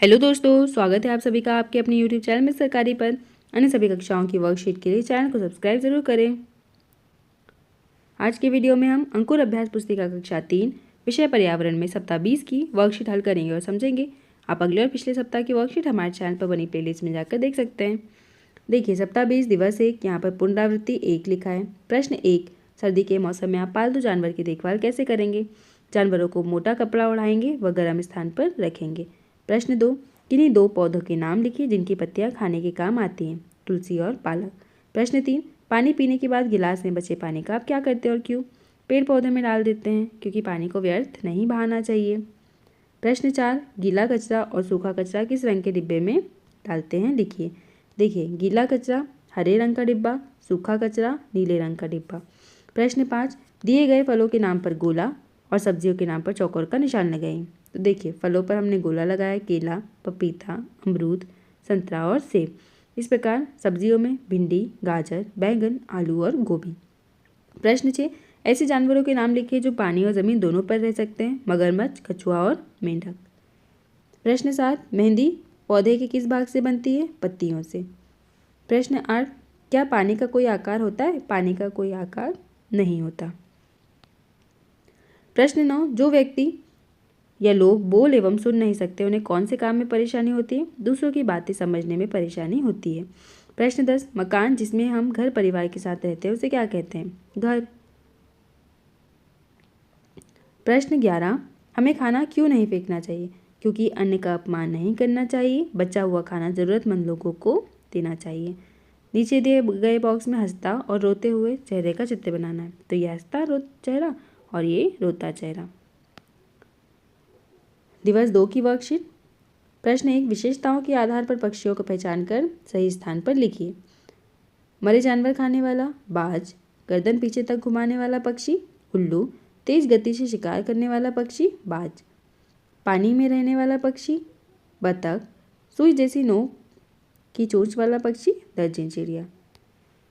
Hello दोस्तों, स्वागत है आप सभी का आपके अपने यूट्यूब चैनल में सरकारी पर अन्य सभी कक्षाओं की वर्कशीट के लिए चैनल को सब्सक्राइब जरूर करें। आज के वीडियो में हम अंकुर अभ्यास पुस्तिका कक्षा 3 विषय पर्यावरण में सप्ताह 20 की वर्कशीट हल करेंगे और समझेंगे। आप अगले और पिछले सप्ताह की वर्कशीट हमारे चैनल पर बनी प्लेलिस्ट में जाकर देख सकते हैं। देखिए, सप्ताह 20 दिवस 1, यहाँ पर पुनरावृत्ति 1 लिखा है। प्रश्न 1, सर्दी के मौसम में आप पालतू जानवर की देखभाल कैसे करेंगे? जानवरों को मोटा कपड़ा ओढ़ाएंगे व गर्म स्थान पर रखेंगे। प्रश्न 2, किन्हीं 2 पौधों के नाम लिखिए जिनकी पत्तियां खाने के काम आती हैं, तुलसी और पालक। प्रश्न 3, पानी पीने के बाद गिलास में बचे पानी का आप क्या करते हैं और क्यों? पेड़ पौधे में डाल देते हैं क्योंकि पानी को व्यर्थ नहीं बहाना चाहिए। प्रश्न 4, गीला कचरा और सूखा कचरा किस रंग के डिब्बे में डालते हैं, लिखिए। देखिए, गीला कचरा हरे रंग का डिब्बा, सूखा कचरा नीले रंग का डिब्बा। प्रश्न 5, दिए गए फलों के नाम पर गोला और सब्जियों के नाम पर चौकोर का निशान लगाइए। तो देखिए, फलों पर हमने गोला लगाया, केला, पपीता, अमरूद, संतरा और सेब। इस प्रकार सब्जियों में भिंडी, गाजर, बैंगन, आलू और गोभी। प्रश्न 6, ऐसे जानवरों के नाम लिखिए जो पानी और ज़मीन दोनों पर रह सकते हैं, मगरमच्छ, कछुआ और मेंढक। प्रश्न 7, मेहंदी पौधे के किस भाग से बनती है? पत्तियों से। प्रश्न 8, क्या पानी का कोई आकार होता है? पानी का कोई आकार नहीं होता। प्रश्न 9, जो व्यक्ति या लोग बोल एवं सुन नहीं सकते उन्हें कौन से काम में परेशानी होती है? दूसरों की बातें समझने में परेशानी होती है। प्रश्न 10, मकान जिसमें हम घर परिवार के साथ रहते हैं उसे क्या कहते हैं? घर। प्रश्न 11, हमें खाना क्यों नहीं फेंकना चाहिए? क्योंकि अन्न का अपमान नहीं करना चाहिए, बचा हुआ खाना ज़रूरतमंद लोगों को देना चाहिए। नीचे दिए गए बॉक्स में हंसता और रोते हुए चेहरे का चित्र बनाना है। तो ये हंसता चेहरा और ये रोता चेहरा। दिवस 2 की वर्कशीट। प्रश्न 1, विशेषताओं के आधार पर पक्षियों को पहचान कर सही स्थान पर लिखिए। मरे जानवर खाने वाला बाज, गर्दन पीछे तक घुमाने वाला पक्षी उल्लू, तेज गति से शिकार करने वाला पक्षी बाज, पानी में रहने वाला पक्षी बतख, सुई जैसी नोक की चोंच वाला पक्षी दर्जन चिड़िया।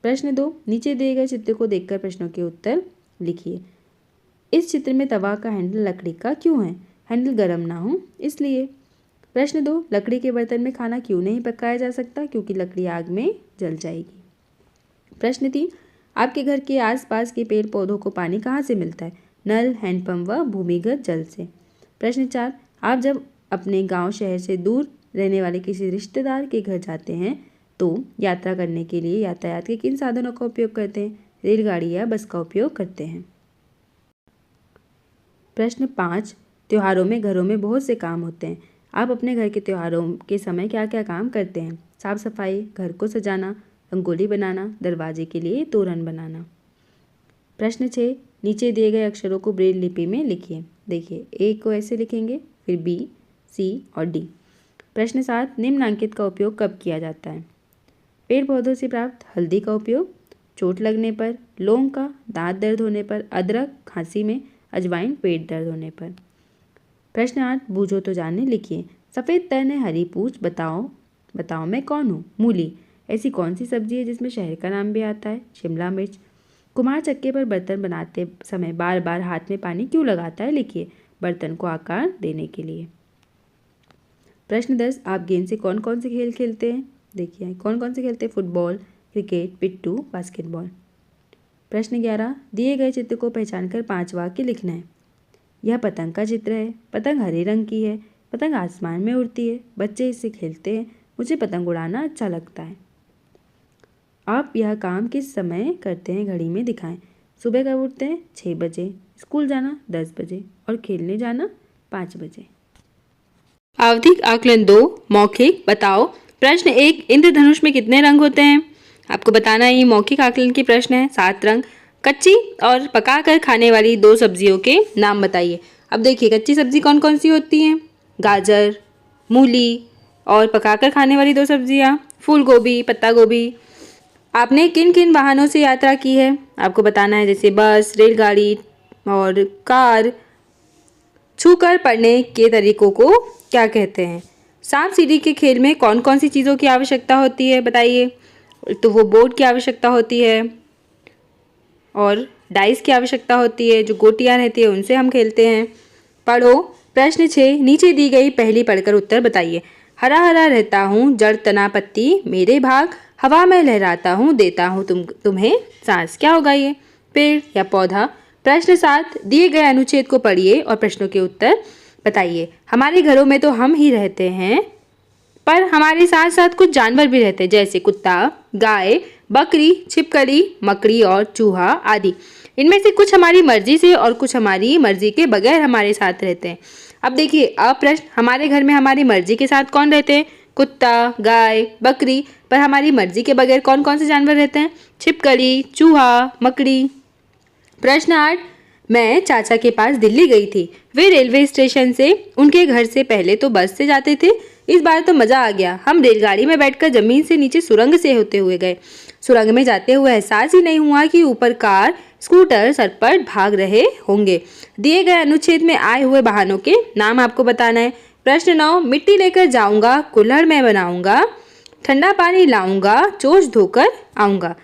प्रश्न 2, नीचे दिए गए चित्र को देखकर प्रश्नों के उत्तर लिखिए। इस चित्र में तवा का हैंडल लकड़ी का क्यों है? हैंडल गर्म ना हो इसलिए। प्रश्न 2, लकड़ी के बर्तन में खाना क्यों नहीं पकाया जा सकता? क्योंकि लकड़ी आग में जल जाएगी। प्रश्न 3, आपके घर के आसपास के पेड़ पौधों को पानी कहाँ से मिलता है? नल, हैंडपंप व भूमिगत जल से। प्रश्न 4, आप जब अपने गांव शहर से दूर रहने वाले किसी रिश्तेदार के घर जाते हैं तो यात्रा करने के लिए यातायात के किन साधनों का उपयोग करते हैं? रेलगाड़ी या बस का उपयोग करते हैं। प्रश्न 5, त्योहारों में घरों में बहुत से काम होते हैं। आप अपने घर के त्योहारों के समय क्या क्या काम करते हैं? साफ सफाई, घर को सजाना, रंगोली बनाना, दरवाजे के लिए तोरण बनाना। प्रश्न 6, नीचे दिए गए अक्षरों को ब्रेल लिपि में लिखिए। देखिए, ए को ऐसे लिखेंगे, फिर बी, सी और डी। प्रश्न 7, निम्नांकित का उपयोग कब किया जाता है? पेड़ पौधों से प्राप्त हल्दी का उपयोग, चोट लगने पर, लौंग का दांत दर्द होने पर, अदरक खांसी में, अजवाइन पेट दर्द होने पर। प्रश्न 8, बूझो तो जाने लिखिए। सफ़ेद तन है हरी पूछ, बताओ मैं कौन हूँ? मूली। ऐसी कौन सी सब्जी है जिसमें शहर का नाम भी आता है? शिमला मिर्च। कुम्हार चक्के पर बर्तन बनाते समय बार बार हाथ में पानी क्यों लगाता है? लिखिए, बर्तन को आकार देने के लिए। प्रश्न 10, आप गेंद से कौन कौन से खेल खेलते हैं? देखिए, कौन कौन से खेलते हैं? फुटबॉल, क्रिकेट, पिट्टू, बास्केटबॉल। प्रश्न 11, दिए गए चित्र को पहचान कर 5 वाक्य लिखना है। यह पतंग का चित्र है। पतंग हरे रंग की है। पतंग आसमान में उड़ती है। बच्चे इससे खेलते हैं। मुझे पतंग उड़ाना अच्छा लगता है। आप यह काम किस समय करते हैं? घड़ी में दिखाएं। सुबह कब उठते हैं? 6 बजे। स्कूल जाना 10 बजे और खेलने जाना 5 बजे। आवधिक आकलन 2, मौखिक बताओ। प्रश्न 1, इंद्रधनुष में कितने रंग होते हैं? आपको बताना है। ये मौखिक आकलन के प्रश्न है। 7 रंग। कच्ची और पकाकर खाने वाली 2 सब्जियों के नाम बताइए। अब देखिए, कच्ची सब्जी कौन कौन सी होती हैं? गाजर, मूली। और पकाकर खाने वाली 2 सब्जियां फूल गोभी, पत्ता गोभी। आपने किन किन वाहनों से यात्रा की है? आपको बताना है, जैसे बस, रेलगाड़ी और कार। छूकर पढ़ने के तरीकों को क्या कहते हैं? सांप सीढ़ी के खेल में कौन कौन सी चीज़ों की आवश्यकता होती है, बताइए। तो वो बोर्ड की आवश्यकता होती है और डाइस की आवश्यकता होती है, जो गोटियां रहती है उनसे हम खेलते हैं। पढ़ो। प्रश्न 6, नीचे दी गई पहेली पढ़कर उत्तर बताइए। हरा हरा रहता हूँ, जड़ तना पत्ती मेरे भाग, हवा में लहराता हूँ, देता हूँ तुम्हें सांस। क्या होगा ये? पेड़ या पौधा। प्रश्न 7, दिए गए अनुच्छेद को पढ़िए और प्रश्नों के उत्तर बताइए। हमारे घरों में तो हम ही रहते हैं, पर हमारे साथ साथ कुछ जानवर भी रहते हैं, जैसे कुत्ता, गाय, बकरी, छिपकली, मकड़ी और चूहा आदि। इनमें से कुछ हमारी मर्जी से और कुछ हमारी मर्जी के बगैर हमारे साथ रहते हैं। अब देखिए, अब प्रश्न, हमारे घर में हमारी मर्जी के साथ कौन रहते हैं? कुत्ता, गाय, बकरी। पर हमारी मर्जी के बगैर कौन कौन से जानवर रहते हैं? छिपकली, चूहा, मकड़ी। प्रश्न 8, मैं चाचा के पास दिल्ली गई थी। वे रेलवे स्टेशन से उनके घर से पहले तो बस से जाते थे, इस बार तो मज़ा आ गया। हम रेलगाड़ी में बैठकर ज़मीन से नीचे सुरंग से होते हुए गए। सुरंग में जाते हुए एहसास ही नहीं हुआ कि ऊपर कार, स्कूटर सरपट भाग रहे होंगे। दिए गए अनुच्छेद में आए हुए वाहनों के नाम आपको बताना है। प्रश्न 9, मिट्टी लेकर जाऊंगा, कुल्हड़ में बनाऊंगा, ठंडा पानी लाऊंगा, चोंच धोकर आऊंगा।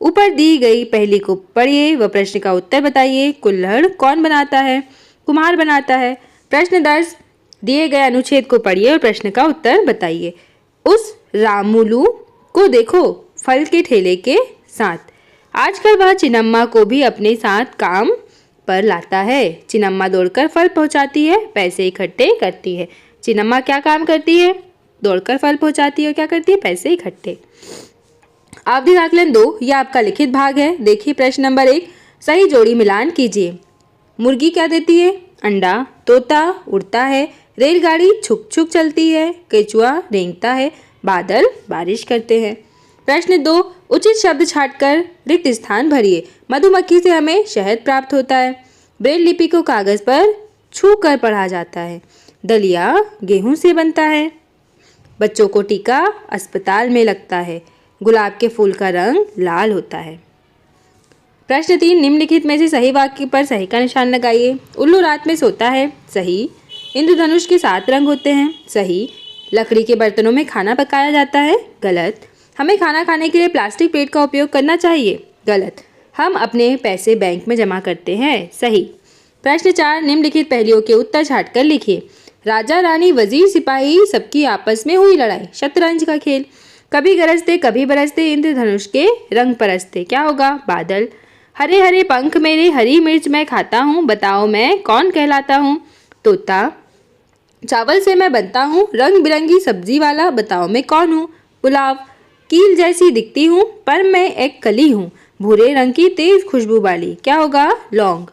ऊपर दी गई पहली को पढ़िए व प्रश्न का उत्तर बताइए। कुल्हड़ कौन बनाता है? कुम्हार बनाता है। प्रश्न 10, दिए गए अनुच्छेद को पढ़िए और प्रश्न का उत्तर बताइए। उस रामुलू को देखो, फल के ठेले के साथ। आजकल वह चिनम्मा को भी अपने साथ काम पर लाता है। चिनम्मा दौड़कर फल पहुंचाती है, पैसे इकट्ठे करती है। चिनम्मा क्या काम करती है? दौड़कर फल पहुंचाती है और क्या करती है? पैसे इकट्ठे। आवधिक आकलन 2, यह आपका लिखित भाग है। देखिए प्रश्न नंबर 1, सही जोड़ी मिलान कीजिए। मुर्गी क्या देती है? अंडा। तोता उड़ता है। रेलगाड़ी छुक छुक चलती है। केचुआ रेंगता है। बादल बारिश करते हैं। प्रश्न 2, उचित शब्द छांटकर रिक्त स्थान भरिए। मधुमक्खी से हमें शहद प्राप्त होता है। ब्रेल लिपि को कागज पर छू कर पढ़ा जाता है। दलिया गेहूं से बनता है। बच्चों को टीका अस्पताल में लगता है। गुलाब के फूल का रंग लाल होता है। प्रश्न 3, निम्नलिखित में से सही वाक्य पर सही का निशान लगाइए। उल्लू रात में सोता है। सही। इंद्रधनुष के 7 रंग होते हैं। सही। लकड़ी के बर्तनों में खाना पकाया जाता है। गलत। हमें खाना खाने के लिए प्लास्टिक प्लेट का उपयोग करना चाहिए। गलत। हम अपने पैसे बैंक में जमा करते हैं। सही। प्रश्न 4, निम्नलिखित पहेलियों के उत्तर छांटकर लिखिए। राजा रानी वजीर सिपाही सबकी आपस में हुई लड़ाई। शतरंज का खेल। कभी गरजते कभी बरसते इंद्रधनुष के रंग परसते। क्या होगा? बादल। हरे हरे पंख मेरे, हरी मिर्च मैं खाता हूँ, बताओ मैं कौन कहलाता हूँ? तोता। चावल से मैं बनता हूँ, रंग बिरंगी सब्जी वाला, बताओ मैं कौन हूँ? पुलाव। कील जैसी दिखती हूँ, पर मैं एक कली हूँ, भूरे रंग की तेज खुशबू वाली। क्या होगा? लौंग।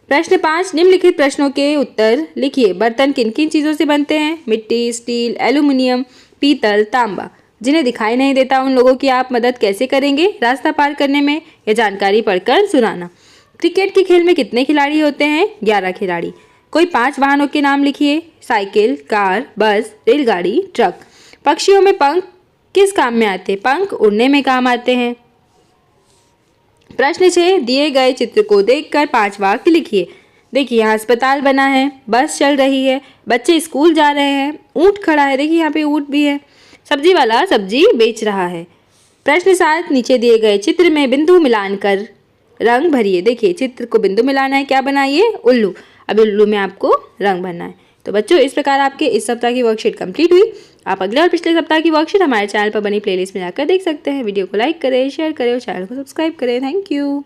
प्रश्न 5, निम्नलिखित प्रश्नों के उत्तर लिखिए। बर्तन किन किन चीज़ों से बनते हैं? मिट्टी, स्टील, एल्यूमिनियम, पीतल, तांबा। जिन्हें दिखाई नहीं देता उन लोगों की आप मदद कैसे करेंगे रास्ता पार करने में? यह जानकारी पढ़कर सुनाना। क्रिकेट के खेल में कितने खिलाड़ी होते हैं? 11 खिलाड़ी। कोई 5 वाहनों के नाम लिखिए। साइकिल, कार, बस, रेलगाड़ी, ट्रक। पक्षियों में पंख किस काम में आते हैं? पंख उड़ने में काम आते हैं। प्रश्न 6, दिए गए चित्र को देखकर 5 वाक्य लिखिए। देखिए यहाँ अस्पताल बना है, बस चल रही है, बच्चे स्कूल जा रहे हैं, ऊँट खड़ा है, देखिए यहाँ पे ऊँट भी है, सब्जी वाला सब्जी बेच रहा है। प्रश्न 7, नीचे दिए गए चित्र में बिंदु मिलान कर रंग भरिए। देखिए चित्र को बिंदु मिलाना है, क्या बनाइए? उल्लू। अब उल्लू में आपको रंग भरना है। तो बच्चों, इस प्रकार आपके इस सप्ताह की वर्कशीट कंप्लीट हुई। आप अगले और पिछले सप्ताह की वर्कशीट हमारे चैनल पर बनी प्लेलिस्ट में जाकर देख सकते हैं। वीडियो को लाइक करें, शेयर करें और चैनल को सब्सक्राइब करें। Thank you.